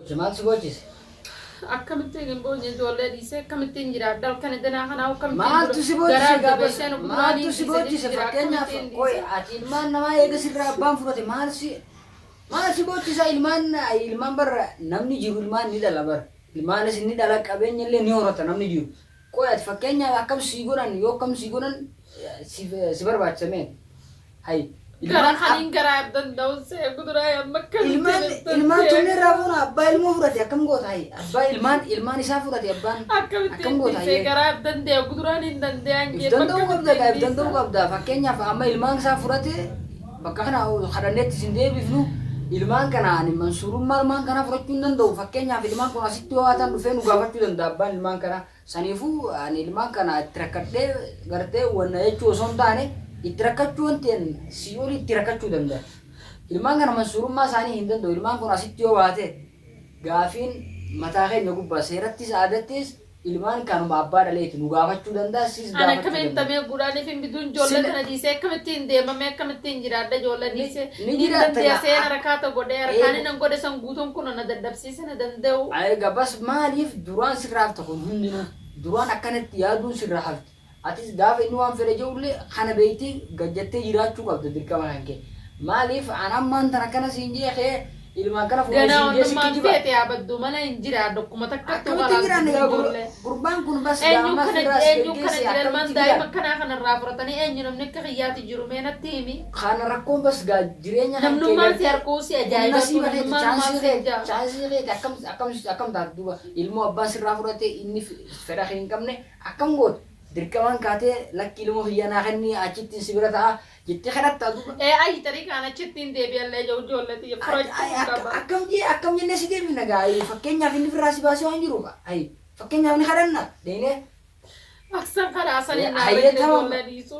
Jamaal si gochis. Akkamittiin boonye ijoollee dhiisee akkamittiin jiraadha halkan danaa kanaa akkamittiin Maaltu si gochise gaafas maaltu si gochise fakkeenyaaf qoy ati ilmaan namaa eega sirraa abbaan fudhate maal si gochisa ilmaan barra namni jiru ilmaan ni dhala bar ilmaanis ni dhala qabeenya illee ni horata namni jiru qoy ati fakkeenyaaf akkam sii godhan yoo akkam sii godhan si barbaachisameen hay Gara kanin gara danda'u see kuduraa amma kan ilmaan tunne raafuna abbaa ilmoo fudhate akkam goota hay abbaa ilmaan isaa fudhate abbaan akkam goota hay gara danda'u kuduraan hin danda'an danda'u qabda fakkeenyaaf amma ilmaan isaa fudhate bakka kana kadhanneetti sin deebifnu ilmaan kana ani mansuurummaa ilmaan kana fudhachuu hin danda'u fakkeenyaaf ilmaan kun asitti ho'aatan dhufee nu gaafachuu danda'a abbaan ilmaan kana saniifuu ani ilmaan kana itti rakkadhee gartee wanna jechuu osoo hin taane itti rakkachuu wanteen si oli itti rakkachuu danda'a. Ilmaan kana mansuurummaa isaanii hin danda'u. Ilmaan kun asitti yoo baate gaafiin mataa keenya gubbaa seerattis aadattis ilmaan kanuma abbaa dhaleeti nu gaafachuu danda'a siis gaafachuu danda'a. Ana akkamiin tamee guddaanii fi biduun ijoollee kana dhiisee akkamittiin deemamee akkamittiin jiraadha ijoollee dhiisee ni dandeenya seena rakkaata godhee harkaan nan godhe san guutuun kun na daddabsiise na danda'u. Gabas maaliif duraan sirraaf tokko hundinuu duraan akkanatti yaaduun sirraa hafti. Atis gaafa inni waan fedhe jedhullee kana beektii gajjattee jiraachuu qabda dirqama kan kee. Maaliif an ammaan tana kana siin jeeqee ilmaan kana fuudhee siin jeessi kijiba. Ganaa feete yaabaddu mana hin jiraadhu akkuma takkatti walaabdu gurbaan kun bas gaama sirraas geggeessee akkamitti daa'ima kanaa kanarraa fudhatanii eenyu namni akka kiyyaati jiru mee natti himi. Kana rakkoon bas jireenya kan kee namnummaan si harkuu si ajaa'iba namnummaan si ajaa'iba. Chaansii reeti akkam taatu duuba ilmoo abbaan sirraa fudhate inni fedha hin qabne akkam gootu. Dirqaman kaatee lakki ilmoo hiyyanaa kenni achitti si bira ta'a jettee kadhatta duuba. Ayi tarii kaan achittiin deebi'allee ijoolleeti furachuu qaba. Akkam jennee si deebifna gaa fakkeenyaaf inni firraa si baasee waan jiruufa. Fakkeenyaaf ni kadhanna deemee. Aksan karaa sanii naannoo ijoollee dhiisu.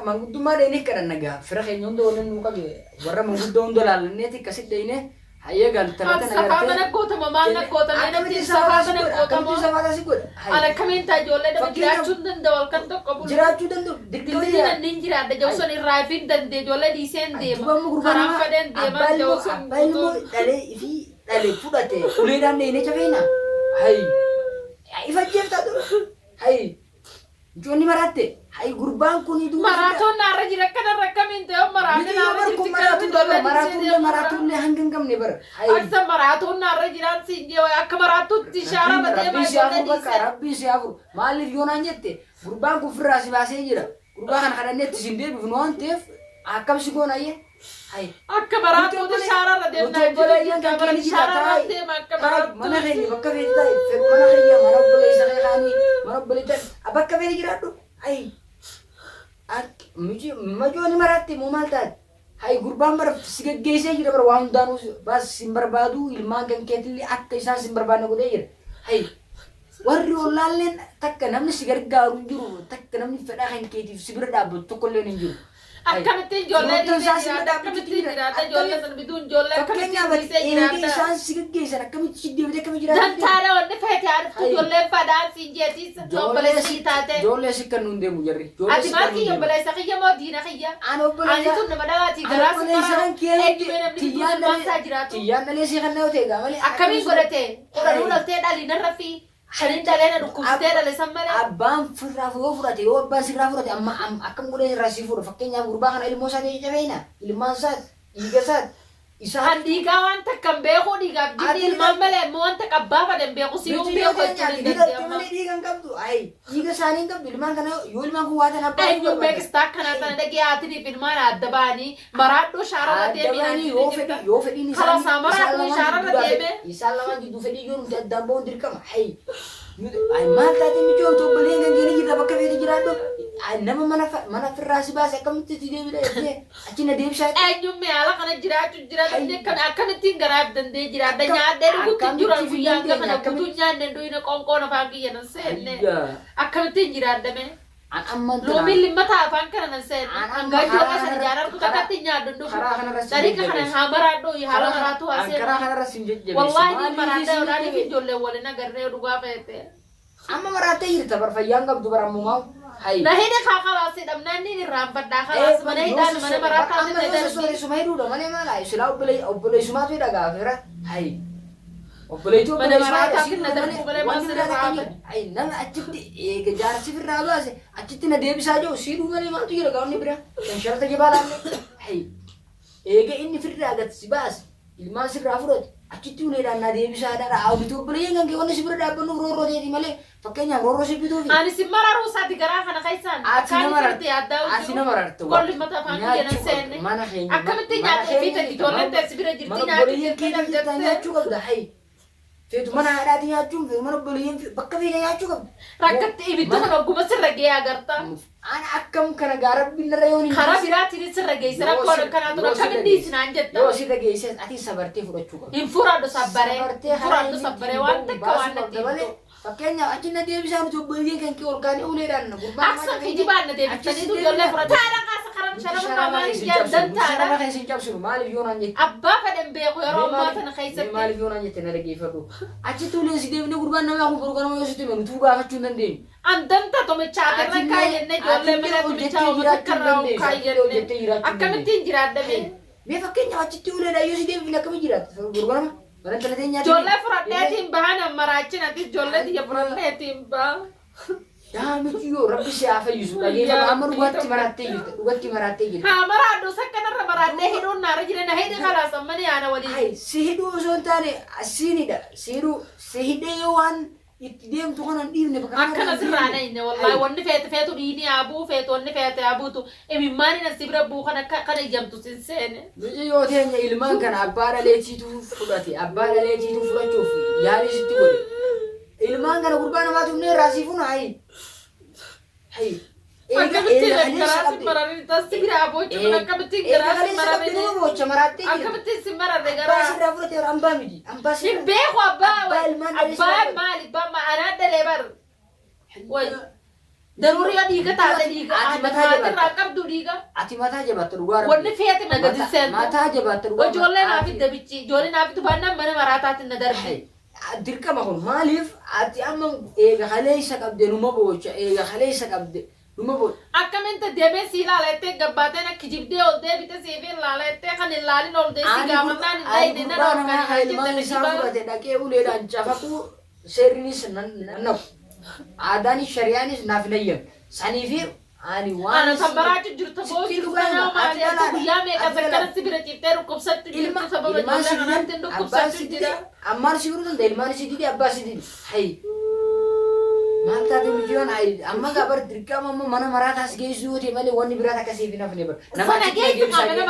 Manguddummaa deemee kadhanna gaa fira keenya hunda waliin nu qabe warra manguddoo hunda laalanneeti akkasitti deemee. Hayya galtabatan agartee safaana gootama maal gootama namni safaana gootama safaana si godha ala kamiinta ijoollee dama jiraachuu danda'u halkan tokko bulu jiraachuu danda'u dirqamni nannin jiraadha jawson irraa fi dandee ijoollee dhiiseen deema karaan fedhen deema jawson dhalee fudhate uleedhaan deene cafeena ifajjeefta hay Jooni maratte hay gurbaan kun idu maraatoon narra jira kana rakkamin ta'e maraatoon hangam gamne bar hay aksa maraatoon narra jiraan sinjee akka maraatuutti shaara badee rabbi si afur maalif yoonaan jette gurbaan kun firraa si baasee jira gurbaa kana kadhanneetti sin deebifnu waan ta'eef akkam si goonayye hay akka maraatuutti shaara badee mana keenya bakka feeti ta'e mana keenya mana obboleessa keekaanii mana obboleessa bakka feeti jiraadhu hay majooni maraatti moo maal taate hay gurbaan bara si geggeessee jira bara waan hundaanuu baas sin barbaadu ilmaan kan keetillee akka isaan sin barbaadne godhee jira hay warri ollaalleen takka namni si gargaaru hin jiru takka namni fedhaa kan keetiif si bira dhaabbatu tokkollee hin jiru. Akkamitti ijoollee jiraata akkamitti jiraata ijoollee sana bituun ijoollee akkamitti jiraata isaan si geggeessan akkamitti si deebitee akkamitti jiraata dantaadha wanni feete haadhatu ijoollee fadhaan si jeetiis obboleessii taate ijoollee si kan nuun deemu jarri ati maal kiyya obboleessa kiyya moo diina kiyya ani obboleessa tun nama dhalaati garaas obboleessa kan kee tiyyaan dhalee si kan na ta'e gaamalee akkamiin godhate qodhanuu dhaltee dhali narra fi Shanin dalee dhukkubsatee dhalee sammalee. Abbaan firraa fudhate yoo abbaan sirraa fudhate amma akkam godhee irraa si fuudha fakkeenyaaf gurbaa kana ilmoo isaa ta'ee jabeena ilmaan isaa dhiiga isaa isaan dhiigaa waan takkan beekuu dhiigaaf jiddi ilmaan malee immoo waan takka abbaa fadhan beeku si yoo beeku dhiigan qabdu ay dhiiga isaanii hin qabdu ilmaan kana yoo ilmaan kun waatan abbaa eenyu beekistaa akkana sana dhagee haatiniif ilmaan adda ba'anii maraadhoo shaararra deemee yoo fedhiin isaa maraadhoo shaararra deemee isaan lamaan jidduu fedhii yoo nuti addaan ba'uun dirqama ay maal taatee mijoomtu obboleen kan keenya jirra bakka feeti jiraadhu nama mana firraa si baase akkamitti itti deebidha jettee achi na deebisaa eenyummee haala kana jiraachuu jiraatu kan akkamittiin garaaf dandee jiraadha nyaadhee dhugutti jiran guyyaan gafana guutuu nyaannee duwina qoonqoon afaan kiyya nan seenne akkamittiin jiraadhame loomiin limmataa afaan kana nan seenne hanga ijoollee sana jaarar kutakatti nyaadhu dhufu dariiqa kana haa maraadhoo haala maraatu haasee karaa kanarra sin jajjabeessu wallaahi maraadhaa odaaniif ijoollee waliin agarree dhugaa feete amma maraatee jirta bar fayyaan qabdu bar ammumaa Nahida kakak damnan ni rampat dah kalau sebenarnya dan mana merata ni dan sumai dulu mana mana istilah obbolei sumatu dah gak kira hai obboleettii Mana obboleessaa maraataa siin finna darbuu malee wanni maasirra biraa raafame. dhaqanii nama achitti eega jaarsi firraa baase achitti na deebisaa jiru siidhuu malee maaltu jira gaawwanni bira kan sharata jabaa laallee eega inni firraa gati baase ilmaan sirraa fudhate achitti uleedhaan na deebisaa dhala hawwitu obboleeyyan kan kee wanni si bira dhaabbannuuf roorroo ta'eeti malee fakkeenyaaf roorroo si bituufi. Ani si mararuu isaati garaa kana keessaan. Ati nama rarte. Golli mataa afaan kiyyan seenne. Mana keenya. Akkamitti nyaatee fi ta'e ijoolleen teessi bira jirti mana obboleeyyan keenya jirtan nyaachuu qabda hayi. Feetu mana haadhaati nyaachuun feetu mana obboleeyyan bakka feete nyaachuu qabda. Rakkatti ibiddu kun ogguma sirra ga'ee agarta. Ana akkam kana gaarabbiin irra yoo hin karaa biraatiin sirra geesse rakkoon akkanaatu akkamitti isinaan jetta. Yoo sirra geesse ati sabartee fudhachuu qabda. Hin furaadhu sabbaree. Furaadhu sabbaree waan takka waan natti himtu. Fakkeenyaaf achi na deebisaan obboleeyyan kan kee ol kaanii uleedhaan na gurbaan. Aksa kijibaan na deebisaniitu ijoollee fudhata. Haadha kaasa karaa sharafa maaliif jaallan taadha. Sharafa keessa hin cabsinu maaliif yoo naan jette. Abbaa fedhan beeku yeroo ammaa tana keessatti. Maaliif yoo naan jette na dhageeffadhu. Achitti uleen si deebinee gurbaan namaa kun gurgurama yoo sitti himu nutuu gaafachuu hin dandeenyu. Andanta tomichaa irra kaayenne ijoollee mana tomichaa uummata karraa kaayenne akkamittiin jiraadhame. Mee fakkeenyaaf achitti uleedhaan yoo si deebifne akkamitti jiraatta gurgurama. Ijoollee fudhadheetiin bahan ammaraachin ati ijoollee xiyya fudhadheetiin baha. Yaa miti yoo rabbi si haa fayyisu dhageeffama amma dhugatti marattee jirta dhugatti marattee jirta. Haa maraadhu sakkanarra maraadhee hidhuun naara jireenya hidhi kalaas ammani yaana waliin. Si hidhuu osoo hin taane siinidha si hidhee yoo waan itti deemtu kanan dhiibne bakka akkana sirraa na inni wallahi wanni feetu dhiini abuu feetu wanni feete abuutu imimmaani na sibira buu kana ijamtu sin seene. Yoo teenya ilmaan kana abbaa dhaleetiitu fudhate abbaa dhaleetiitu fudhachuuf yaali sitti godhe. Ilmaan kana gurbaa namaa tumnee raasiifuun hayi. Akkamitti garaasi maranii tasti bira aboochuun akkamitti garaasi maranii akkamitti si mararre garaa. Abbaa sirraa fudhate hambaa miti. Hin beeku abbaa maali anaa dalee bar. Way daruuri yoo dhiiga taate dhiiga maatirraa qabdu dhiiga. Ati mataa jabaattu dhugaa rabbi. Wanni feete na gadi seenu. Mataa jabaattu dhugaa. Ijoollee naaf idda bichi ijoollee naaf idda baannaan mana maraataatiin na darbe. Dirqama kun maaliif ati amma eega haleessa qabde numa boocha eega haleessa qabde numa boocha. Akkamitti deemee si ilaalettee gabbaatee na kijibdee ol deebite siif ilaalettee kan ilaalin ol deessi gaafannaan hin dhayine na roobkan kan ilmaan isaa fudhate dhaqee uleedhaan cafaquu seerrinis nannabu aadaanis shari'aanis naaf hin ayyamu saniifi ani waan ana sabbaraachu jirtu boochu kanaa maali akka guyyaa meeqa sakkanatti bira ciftee dhukkubsatti jirtu sababa ijoollee kanaatti hin dhukkubsatti jira. Ammaan si fudhatan ilmaan si didi abbaa si didi hayi maal taate mijoon hayi amma gabar dirqama amma mana maraataas geessu yoo ta'e malee wanni biraat akkasiif hin hafne bar. Sana geessu mana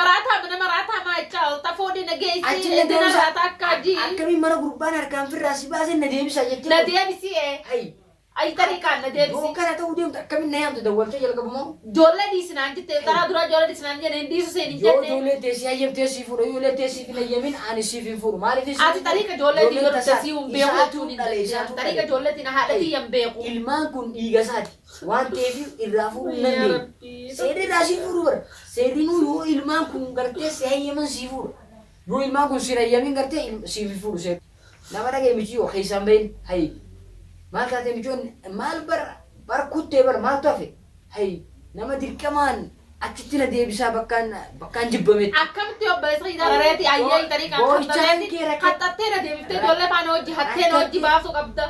maraataa maachaa ol tafoodhi na geessi edda maraataa akka ajii. Akkamiin mana gurbaan harkaan firraa si baasee na deebisa jettee. Na deebisi hayi. Ay tariikaan na deebisi. Yoo kana ta'uu deemtu akkamiin na yaamtu dawwaltee jalqabumoo. Ijoollee dhiisinaan jettee karaa duraa ijoollee dhiisinaan jenneen dhiisu seen hin jenne. Yoo ijoollee teessii hayyamtee si fuudha ijoollee teessii hin hayyamin ani siif hin fuudhu maaliif. Ati tariika ijoollee dhiiga teessii hin beeku jechuun hin dandeenye. Tariika ijoollee tiin haadha xiyyan beeku. Ilmaan kun dhiiga isaati waan ta'eef irraa fuudhuu hin dandeenye. Seerri irraa si fuudhu bara. Seerrinuu yoo ilmaan kun gartee si hayyaman si fuudha. Yoo ilmaan kun si hayyamin gartee siif fuudhu seerri. Nama dhagee miti yoo keessaan bahin hayi. Maal taatee mijoon maal bara kuttee bara maal tafe hayi nama dirqamaan achitti na deebisaa bakkaan jibbametti. Akkamitti obboleessa hidharareeti ayyee hidhanii qaxxattee na deebiftee ijoollee faana hojii hattee na hojii baasuu qabda.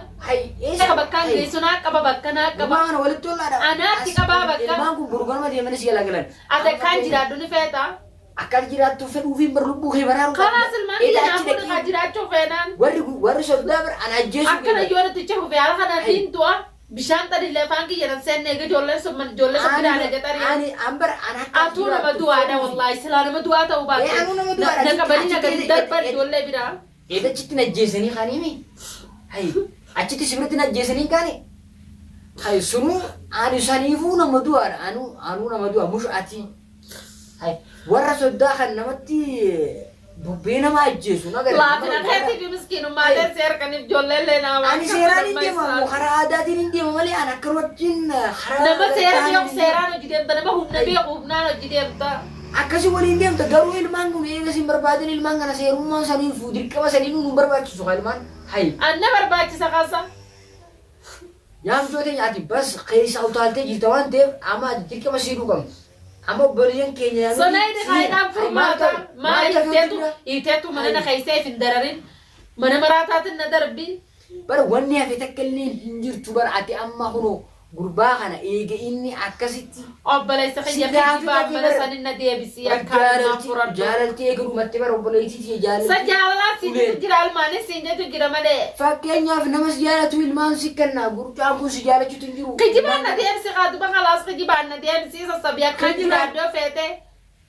Eessa bakkaan geessu naa qaba bakka naa qaba. Mana walitti tollaadha. Anaatti qabaa bakka. Ilmaan kun gurgurama deemanis yala galan. Ati akkaan jiraaddu ni feeta. Akkaan jiraattu fedhuufiin bar lubbuu kee baraaru. Karaa silmaan dhiinaa kun akka jiraachuu feenaan. Warri soddaa bar ana ajjeesu. Akkana yoo natti cehu fi haala kanaatiin du'a. Bishaan xadillee afaan kiyyan seenne egaa ijoolleen sabbinaan eegatarii. Ani ambar ana Atuu nama du'aadha wallaahi silaa nama du'aa ta'uu baate. Anu nama du'aadha. Naqabanii naqanii darban ijoollee biraa. Eedachitti najjeesanii kaaniimi. Hayi achitti sibirratti najjeesanii kaani. Hayi sunu ani saniifuu nama du'aadha. Anu nama du'a mush ati. Hayi warra soddaa kan namatti bubbee nama ajjeesu nagar. Laafina keetii fi miskiinummaa teessee harkaniif ijoollee nama. Ani seeraan hin deemamu karaa aadaatiin hin deemu malee ani akka wajjin nama seera beeku seeraan hojii deemta nama humna beeku humnaan hojii deemta. Akkasii waliin deemta garuu ilmaan kun eega sin barbaadan ilmaan kana seerummaan saniif dirqama sanii nu barbaachisu ilmaan hayi. Anna barbaachisa kaasa. Yaamtoota nyaati bas keessa utaaltee jirta waan ta'eef amma dirqama siidhuu qabna. Amma obboleeyyan keenya Sonayde kaayidhaan furmaata. Maal iteetu mana na keessee hin dararin. mana maraataatiin darbii. Bara wanni hafe takkallee hin jirtu bara ati amma kunoo gurbaa kana eega inni akkasitti. Obboleessa kiyya kijibaan mana sanin na deebisii akkaan furadhu. Jaalaltee eegalumatti bara obboleettii jaalalti. Sa jaalalaa siin jira ilmaanis siin jechu jira malee. Fakkeenyaaf nama si jaalatu ilmaan si kenna gurgucaan kun si jaalachuutu hin jiru. Kijibaan na deebisii qaatuba khalaas kijibaan na deebisii sassabii akkaan jiraadoo feete.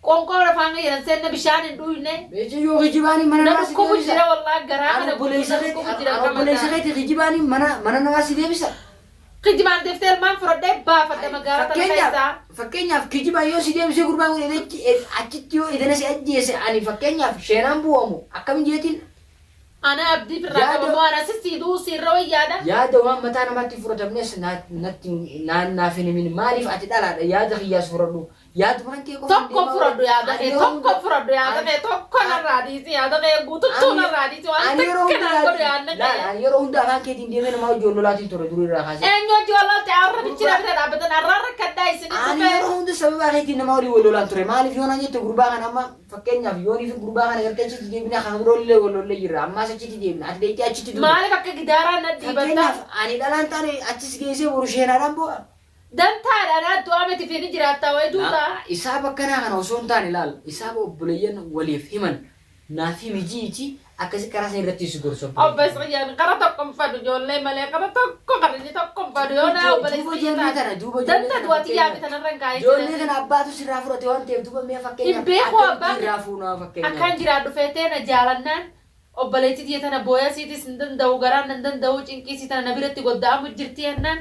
Qoonqoo rafaan jedhan seenna bishaan hin dhuyne. Beeksisa yoo kijibaanii mana namaa si deebisa. Nama jira wallaa garaa kana obboleessa keetii kijibaanii mana namaa si deebisa. Kijibaan deeftee ilmaan fudhadhee baafadhe magaalaa kana keessaa. Fakkeenyaaf kijibaan yoo si deebisee gurbaan kun achitti yoo idana si ajjeese ani fakkeenyaaf sheenaan bu'amu akkam jeetiin. Ana abdii firraa qabamu ana sissiiduu sirra wayyaadha. Yaada waan mataa namaatti fudhatamnes naaf hin himin maaliif ati dhalaadha yaada kiyyaas fudhadhu. Yaada mana kee tokko fudhadhu yaada kee tokko fudhadhu yaada kee tokko narraa dhiisi yaada kee guutuutu narraa dhiisi waan takka naa godhu yaadna kee. Ani yeroo hunda afaan keetiin deemee namaa ijoollolaatiin ture durii irraa kaasee. Eenyu ijoollolaatii arra bichira bira dhaabbatan arra rakkaddaa isin itti ani yeroo hunda sababa keetiin namaa olii wallolaan ture maaliif yoo naan jette gurbaa kana amma fakkeenyaaf yoonii fi gurbaa kana gartee achitti deebinaa kan biroollee wallollee jirra ammaas achitti deebina ati deettee achitti ture. Maaliif akka gidaaraa na diibatta. Fakkeenyaaf ani dhalaan taane achis geessee boru sheenaadhaan bu'a. Dantaadhaan addu'aa miti fi ni jiraattaa wayi duuta. Isaa bakkanaa kana osoo hin taane ilaal isaa obboleeyyan waliif himan naafi mijiiti akkasi karaa sana irratti si gorsu. Obboleessa xiyyaan qara tokko hin fadu ijoollee malee qara tokko qarri tokko hin fadu yoo naa obboleessa xiyyaan. Danta duwwaati yaami tanarra hin kaa'ee. Ijoollee kana abbaatu sirraa fudhate waan ta'eef duuba mi'a fakkeenyaaf. Hin beeku abbaa. Irraa fuunaa fakkeenyaaf. Akkaan jiraadhu feetee na jaalannaan obboleettii tiyya tana booyaa siitis hin danda'u garaan hin danda'u cinqiisii tana na biratti godda'amu jirti yennaan.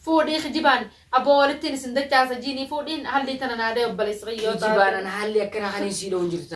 Fuudhii kijibaan abboo walittiin isin dachaasa jiinii fuudhiin halli tana naadee obboleessa xiyyoo taate. Kijibaan halli akkana kan hin siidhoo hin jirtu.